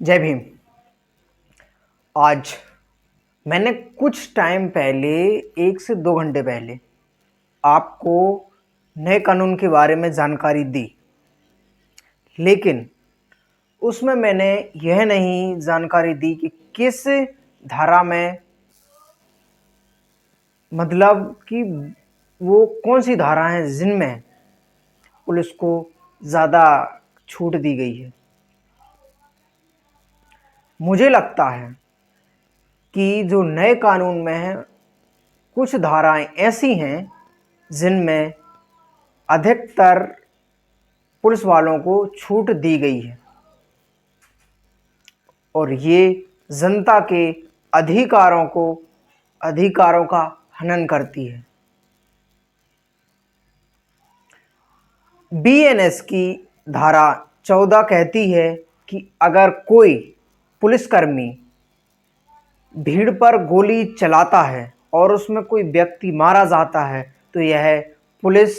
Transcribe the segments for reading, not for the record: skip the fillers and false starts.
जय भीम। आज मैंने कुछ टाइम पहले 1 से 2 घंटे पहले आपको नए कानून के बारे में जानकारी दी, लेकिन उसमें मैंने यह नहीं जानकारी दी कि किस धारा में, मतलब कि वो कौन सी धारा हैं जिनमें पुलिस को ज़्यादा छूट दी गई है। मुझे लगता है कि जो नए कानून में है कुछ धाराएं ऐसी हैं जिनमें अधिकतर पुलिस वालों को छूट दी गई है और ये जनता के अधिकारों का हनन करती है। बीएनएस की धारा 14 कहती है कि अगर कोई पुलिसकर्मी भीड़ पर गोली चलाता है और उसमें कोई व्यक्ति मारा जाता है तो यह पुलिस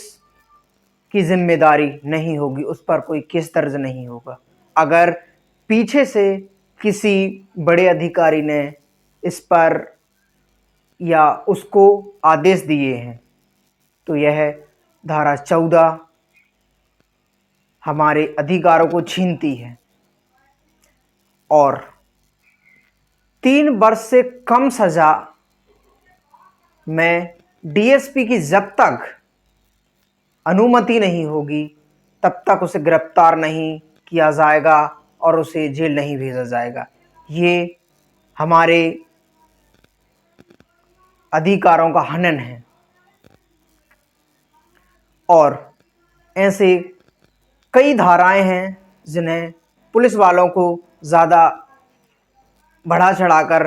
की जिम्मेदारी नहीं होगी, उस पर कोई केस दर्ज नहीं होगा। अगर पीछे से किसी बड़े अधिकारी ने इस पर या उसको आदेश दिए हैं तो यह धारा 14 हमारे अधिकारों को छीनती है और 3 वर्ष से कम सजा में डीएसपी की जब तक अनुमति नहीं होगी तब तक उसे गिरफ्तार नहीं किया जाएगा और उसे जेल नहीं भेजा जाएगा। ये हमारे अधिकारों का हनन है और ऐसे कई धाराएं हैं जिन्हें पुलिस वालों को ज़्यादा बढ़ा चढ़ाकर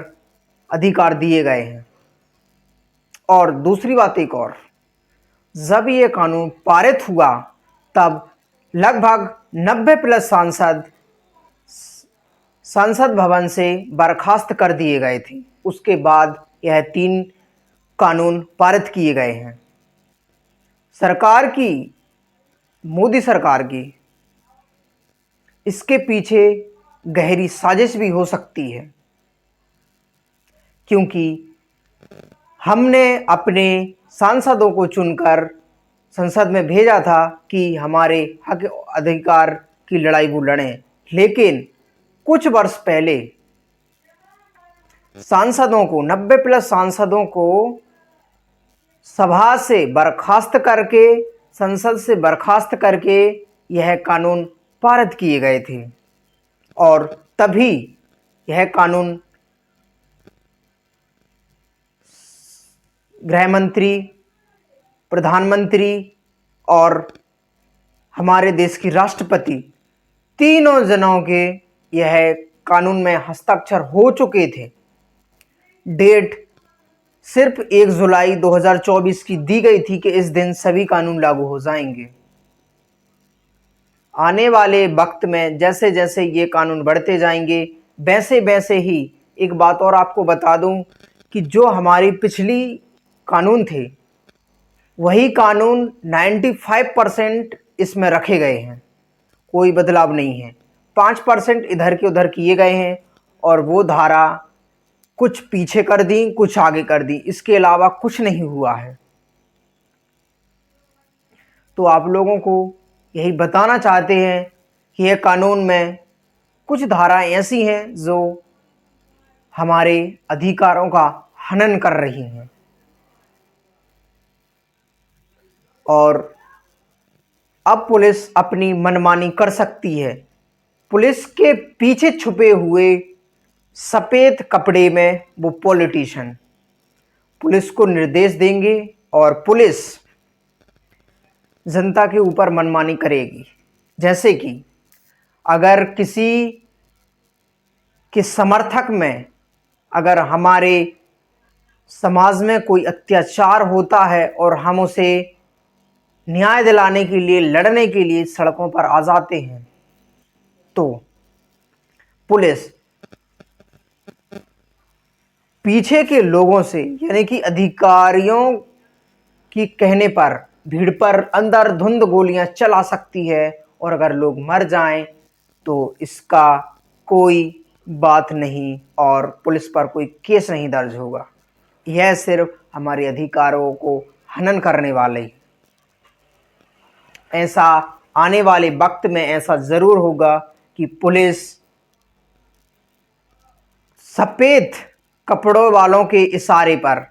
अधिकार दिए गए हैं। और दूसरी बात एक और, जब ये कानून पारित हुआ तब लगभग 90+ संसद भवन से बर्खास्त कर दिए गए थे। उसके बाद यह 3 कानून पारित किए गए हैं। मोदी सरकार की इसके पीछे गहरी साजिश भी हो सकती है, क्योंकि हमने अपने सांसदों को चुनकर संसद में भेजा था कि हमारे हक अधिकार की लड़ाई वो लड़ें, लेकिन कुछ वर्ष पहले 90+ सांसदों को सभा से बर्खास्त करके, संसद से बर्खास्त करके यह कानून पारित किए गए थे और तभी यह कानून गृह मंत्री, प्रधानमंत्री और हमारे देश की राष्ट्रपति तीनों जनों के यह कानून में हस्ताक्षर हो चुके थे। डेट सिर्फ 1 जुलाई 2024 की दी गई थी कि इस दिन सभी कानून लागू हो जाएंगे। आने वाले वक्त में जैसे जैसे ये कानून बढ़ते जाएंगे वैसे वैसे ही, एक बात और आपको बता दूं कि जो हमारी पिछली कानून थे वही कानून 95% इसमें रखे गए हैं, कोई बदलाव नहीं है। 5% इधर के उधर किए गए हैं और वो धारा कुछ पीछे कर दी, कुछ आगे कर दी, इसके अलावा कुछ नहीं हुआ है। तो आप लोगों को यही बताना चाहते हैं कि यह कानून में कुछ धाराएं ऐसी हैं जो हमारे अधिकारों का हनन कर रही हैं और अब पुलिस अपनी मनमानी कर सकती है। पुलिस के पीछे छुपे हुए सफ़ेद कपड़े में वो पॉलिटिशियन पुलिस को निर्देश देंगे और पुलिस जनता के ऊपर मनमानी करेगी। जैसे कि अगर किसी के समर्थक में, अगर हमारे समाज में कोई अत्याचार होता है और हम उसे न्याय दिलाने के लिए, लड़ने के लिए सड़कों पर आ जाते हैं, तो पुलिस पीछे के लोगों से, यानी कि अधिकारियों की कहने पर भीड़ पर अंधाधुंध गोलियां चला सकती है और अगर लोग मर जाएं तो इसका कोई बात नहीं और पुलिस पर कोई केस नहीं दर्ज होगा। यह सिर्फ हमारे अधिकारों को हनन करने वाले। ऐसा आने वाले वक्त में ऐसा ज़रूर होगा कि पुलिस सफ़ेद कपड़ों वालों के इशारे पर,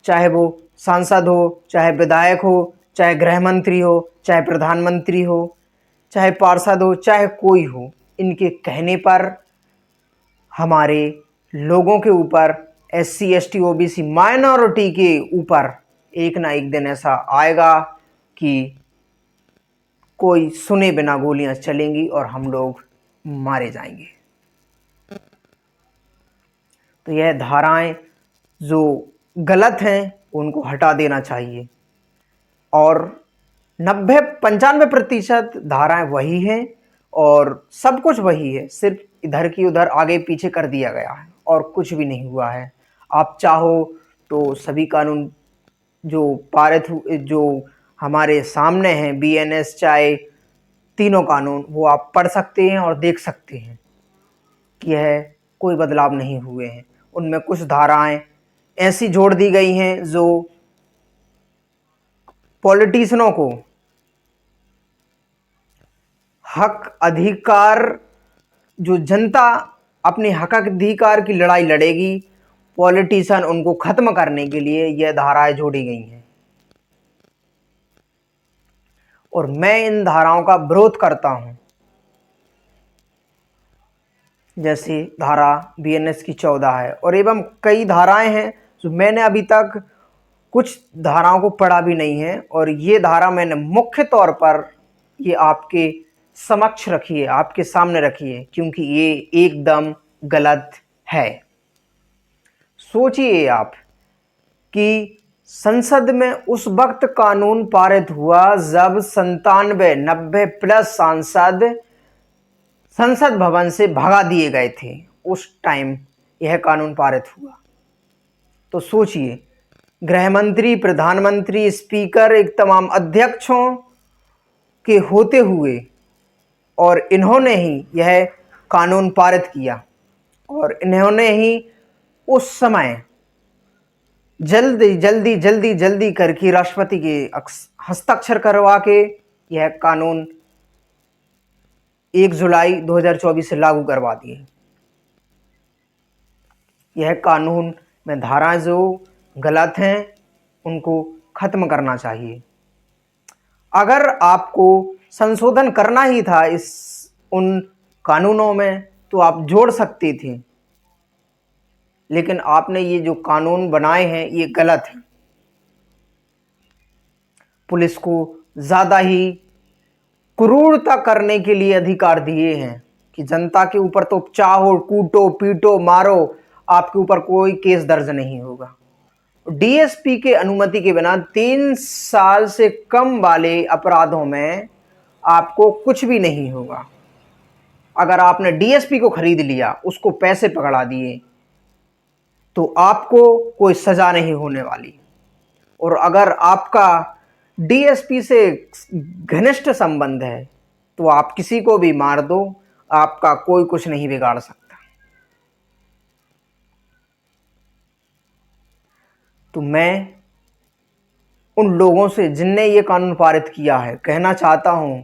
चाहे वो सांसद हो, चाहे विधायक हो, चाहे गृह मंत्री हो, चाहे प्रधानमंत्री हो, चाहे पार्षद हो, चाहे कोई हो, इनके कहने पर हमारे लोगों के ऊपर, SC ST OBC माइनॉरिटी के ऊपर एक ना एक दिन ऐसा आएगा कि कोई सुने बिना गोलियां चलेंगी और हम लोग मारे जाएंगे। तो यह धाराएं जो गलत हैं उनको हटा देना चाहिए और 90-95% धाराएं वही हैं और सब कुछ वही है, सिर्फ इधर की उधर आगे पीछे कर दिया गया है और कुछ भी नहीं हुआ है। आप चाहो तो सभी कानून जो जो हमारे सामने हैं, BNS चाहे तीनों कानून, वो आप पढ़ सकते हैं और देख सकते हैं कि यह कोई बदलाव नहीं हुए हैं। उनमें कुछ धाराएं ऐसी जोड़ दी गई हैं जो पॉलिटिशियनों को हक अधिकार, जो जनता अपने हक अधिकार की लड़ाई लड़ेगी, पॉलिटिशियन उनको खत्म करने के लिए यह धाराएं जोड़ी गई हैं और मैं इन धाराओं का विरोध करता हूं। जैसे धारा BNS की 14 है और एवं कई धाराएं हैं जो मैंने अभी तक कुछ धाराओं को पढ़ा भी नहीं है और ये धारा मैंने मुख्य तौर पर ये आपके समक्ष रखी है, आपके सामने रखी है, क्योंकि ये एकदम गलत है। सोचिए आप कि संसद में उस वक्त कानून पारित हुआ जब 97-90+ सांसद संसद भवन से भगा दिए गए थे। उस टाइम यह कानून पारित हुआ। तो सोचिए, गृह मंत्री, प्रधानमंत्री, स्पीकर, एक तमाम अध्यक्षों के होते हुए और इन्होंने ही यह कानून पारित किया और इन्होंने ही उस समय जल्दी करके राष्ट्रपति के हस्ताक्षर करवा के यह कानून 1 जुलाई 2024 से लागू करवा दिए। यह कानून में धाराएं जो गलत हैं उनको खत्म करना चाहिए। अगर आपको संशोधन करना ही था उन कानूनों में तो आप जोड़ सकते थे, लेकिन आपने ये जो कानून बनाए हैं ये गलत हैं। पुलिस को ज़्यादा ही क्रूरता करने के लिए अधिकार दिए हैं कि जनता के ऊपर तो चाहो कूटो, पीटो, मारो, आपके ऊपर कोई केस दर्ज नहीं होगा। DSP के अनुमति के बिना 3 साल से कम वाले अपराधों में आपको कुछ भी नहीं होगा। अगर आपने DSP को खरीद लिया, उसको पैसे पकड़ा दिए, तो आपको कोई सजा नहीं होने वाली। और अगर आपका DSP से घनिष्ठ संबंध है तो आप किसी को भी मार दो, आपका कोई कुछ नहीं बिगाड़ सकता। तो मैं उन लोगों से जिनने ये कानून पारित किया है कहना चाहता हूं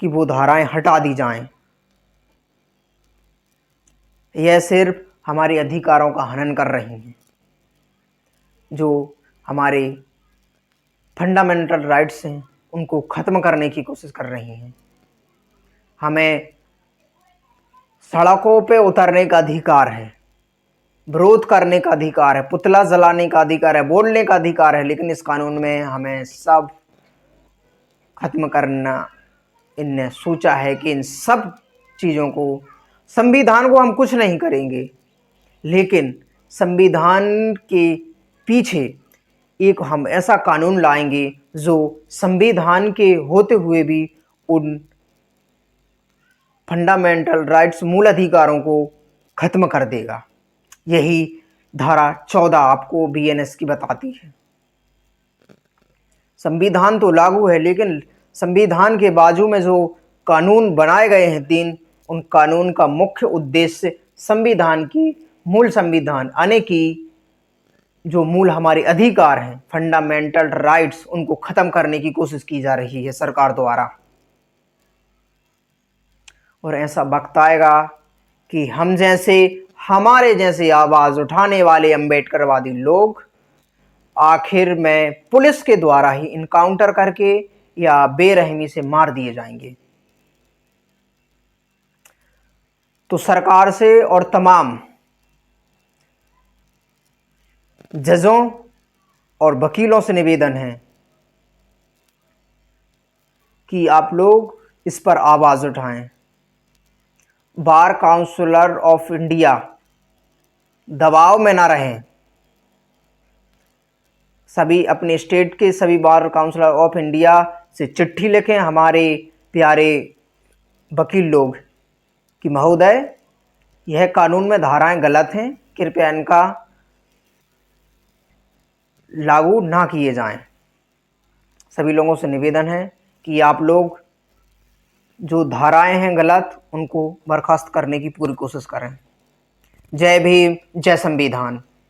कि वो धाराएं हटा दी जाएं। यह सिर्फ हमारे अधिकारों का हनन कर रही हैं, जो हमारे फंडामेंटल राइट्स हैं उनको ख़त्म करने की कोशिश कर रही हैं। हमें सड़कों पे उतरने का अधिकार है, विरोध करने का अधिकार है, पुतला जलाने का अधिकार है, बोलने का अधिकार है, लेकिन इस कानून में हमें सब खत्म करना। इनने सोचा है कि इन सब चीज़ों को, संविधान को हम कुछ नहीं करेंगे, लेकिन संविधान के पीछे एक हम ऐसा कानून लाएंगे जो संविधान के होते हुए भी उन फंडामेंटल राइट्स, मूल अधिकारों को खत्म कर देगा। यही धारा 14 आपको BNS की बताती है। संविधान तो लागू है, लेकिन संविधान के बाजू में जो कानून बनाए गए हैं 3, उन कानून का मुख्य उद्देश्य संविधान की मूल संविधान यानी कि जो मूल हमारे अधिकार हैं, फंडामेंटल राइट्स, उनको खत्म करने की कोशिश की जा रही है सरकार द्वारा। और ऐसा वक्त आएगा कि हम जैसे, हमारे जैसे आवाज उठाने वाले अम्बेडकरवादी लोग आखिर में पुलिस के द्वारा ही इनकाउंटर करके या बेरहमी से मार दिए जाएंगे। तो सरकार से और तमाम जजों और वकीलों से निवेदन है कि आप लोग इस पर आवाज उठाएं। बार काउंसिलर ऑफ इंडिया दबाव में ना रहें। सभी अपने स्टेट के सभी बार काउंसिलर ऑफ इंडिया से चिट्ठी लिखें हमारे प्यारे वकील लोग कि महोदय, यह कानून में धाराएं गलत हैं, कृपया इनका लागू ना किए जाएं। सभी लोगों से निवेदन है कि आप लोग जो धाराएं हैं गलत, उनको बर्खास्त करने की पूरी कोशिश करें। जय भीम, जय संविधान।